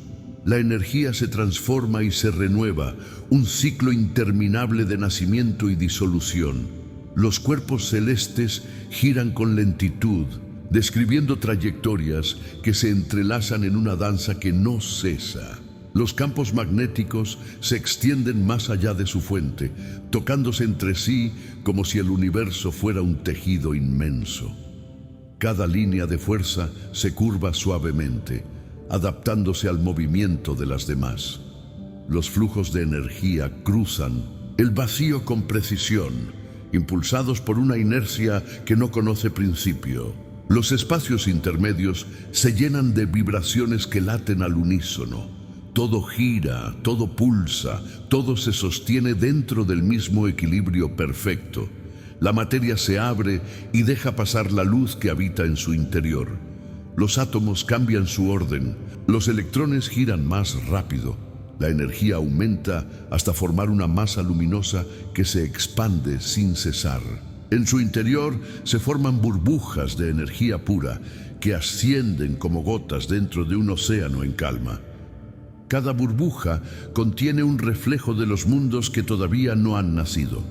La energía se transforma y se renueva, un ciclo interminable de nacimiento y disolución. Los cuerpos celestes giran con lentitud, describiendo trayectorias que se entrelazan en una danza que no cesa. Los campos magnéticos se extienden más allá de su fuente, tocándose entre sí como si el universo fuera un tejido inmenso. Cada línea de fuerza se curva suavemente, adaptándose al movimiento de las demás. Los flujos de energía cruzan el vacío con precisión, impulsados por una inercia que no conoce principio. Los espacios intermedios se llenan de vibraciones que laten al unísono. Todo gira, todo pulsa, todo se sostiene dentro del mismo equilibrio perfecto. La materia se abre y deja pasar la luz que habita en su interior. Los átomos cambian su orden, los electrones giran más rápido, la energía aumenta hasta formar una masa luminosa que se expande sin cesar. En su interior se forman burbujas de energía pura que ascienden como gotas dentro de un océano en calma. Cada burbuja contiene un reflejo de los mundos que todavía no han nacido.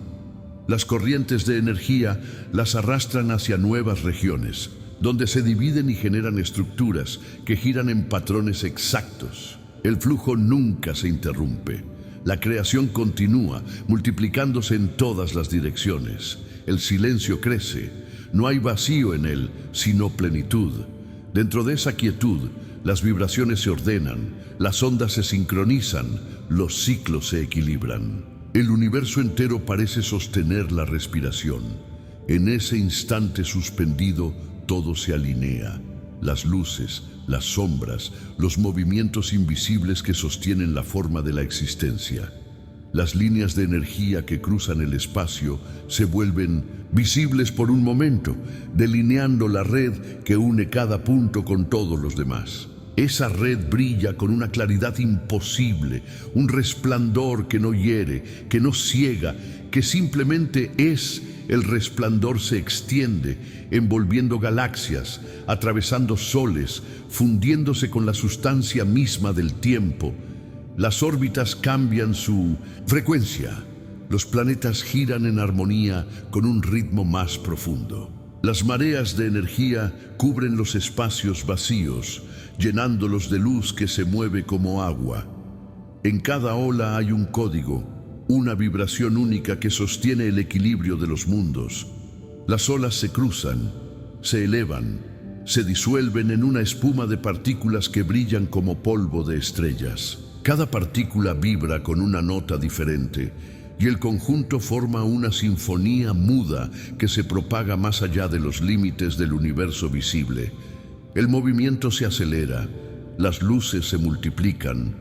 Las corrientes de energía las arrastran hacia nuevas regiones, donde se dividen y generan estructuras que giran en patrones exactos. El flujo nunca se interrumpe. La creación continúa, multiplicándose en todas las direcciones. El silencio crece. No hay vacío en él, sino plenitud. Dentro de esa quietud, las vibraciones se ordenan, las ondas se sincronizan, los ciclos se equilibran. El universo entero parece sostener la respiración. En ese instante suspendido, todo se alinea. Las luces, las sombras, los movimientos invisibles que sostienen la forma de la existencia. Las líneas de energía que cruzan el espacio se vuelven visibles por un momento, delineando la red que une cada punto con todos los demás. Esa red brilla con una claridad imposible, un resplandor que no hiere, que no ciega, que simplemente es. El resplandor se extiende, envolviendo galaxias, atravesando soles, fundiéndose con la sustancia misma del tiempo. Las órbitas cambian su frecuencia. Los planetas giran en armonía con un ritmo más profundo. Las mareas de energía cubren los espacios vacíos, llenándolos de luz que se mueve como agua. En cada ola hay un código, una vibración única que sostiene el equilibrio de los mundos. Las olas se cruzan, se elevan, se disuelven en una espuma de partículas que brillan como polvo de estrellas. Cada partícula vibra con una nota diferente y el conjunto forma una sinfonía muda que se propaga más allá de los límites del universo visible. El movimiento se acelera, las luces se multiplican,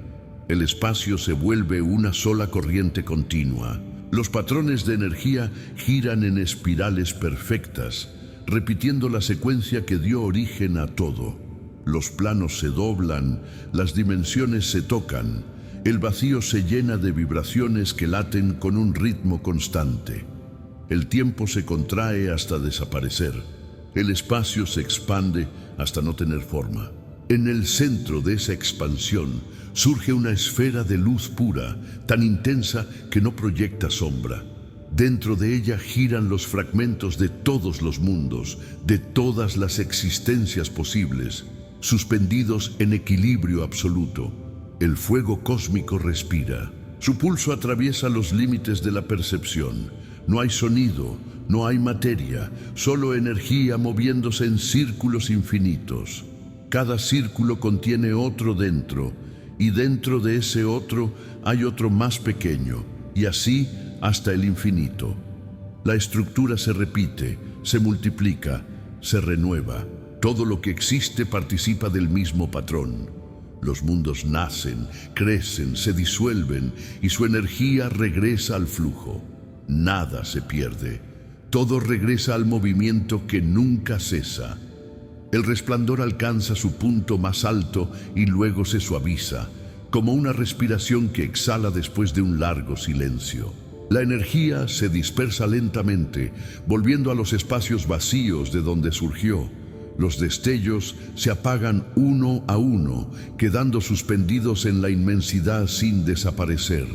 el espacio se vuelve una sola corriente continua. Los patrones de energía giran en espirales perfectas, repitiendo la secuencia que dio origen a todo. Los planos se doblan, las dimensiones se tocan, el vacío se llena de vibraciones que laten con un ritmo constante. El tiempo se contrae hasta desaparecer, el espacio se expande hasta no tener forma. En el centro de esa expansión surge una esfera de luz pura, tan intensa que no proyecta sombra. Dentro de ella giran los fragmentos de todos los mundos, de todas las existencias posibles, suspendidos en equilibrio absoluto. El fuego cósmico respira. Su pulso atraviesa los límites de la percepción. No hay sonido, no hay materia, solo energía moviéndose en círculos infinitos. Cada círculo contiene otro dentro, y dentro de ese otro hay otro más pequeño, y así hasta el infinito. La estructura se repite, se multiplica, se renueva. Todo lo que existe participa del mismo patrón. Los mundos nacen, crecen, se disuelven, y su energía regresa al flujo. Nada se pierde. Todo regresa al movimiento que nunca cesa. El resplandor alcanza su punto más alto y luego se suaviza, como una respiración que exhala después de un largo silencio. La energía se dispersa lentamente, volviendo a los espacios vacíos de donde surgió. Los destellos se apagan uno a uno, quedando suspendidos en la inmensidad sin desaparecer.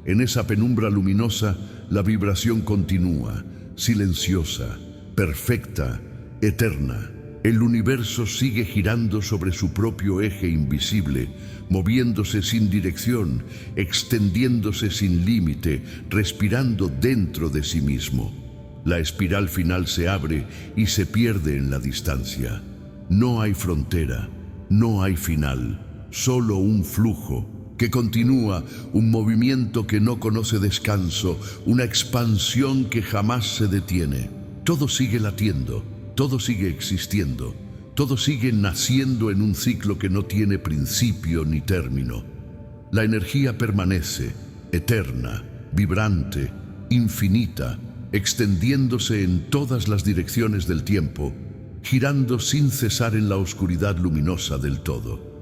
En esa penumbra luminosa, la vibración continúa, silenciosa, perfecta, eterna. El universo sigue girando sobre su propio eje invisible, moviéndose sin dirección, extendiéndose sin límite, respirando dentro de sí mismo. La espiral final se abre y se pierde en la distancia. No hay frontera, no hay final, solo un flujo que continúa, un movimiento que no conoce descanso, una expansión que jamás se detiene. Todo sigue latiendo. Todo sigue existiendo, todo sigue naciendo en un ciclo que no tiene principio ni término. La energía permanece, eterna, vibrante, infinita, extendiéndose en todas las direcciones del tiempo, girando sin cesar en la oscuridad luminosa del todo.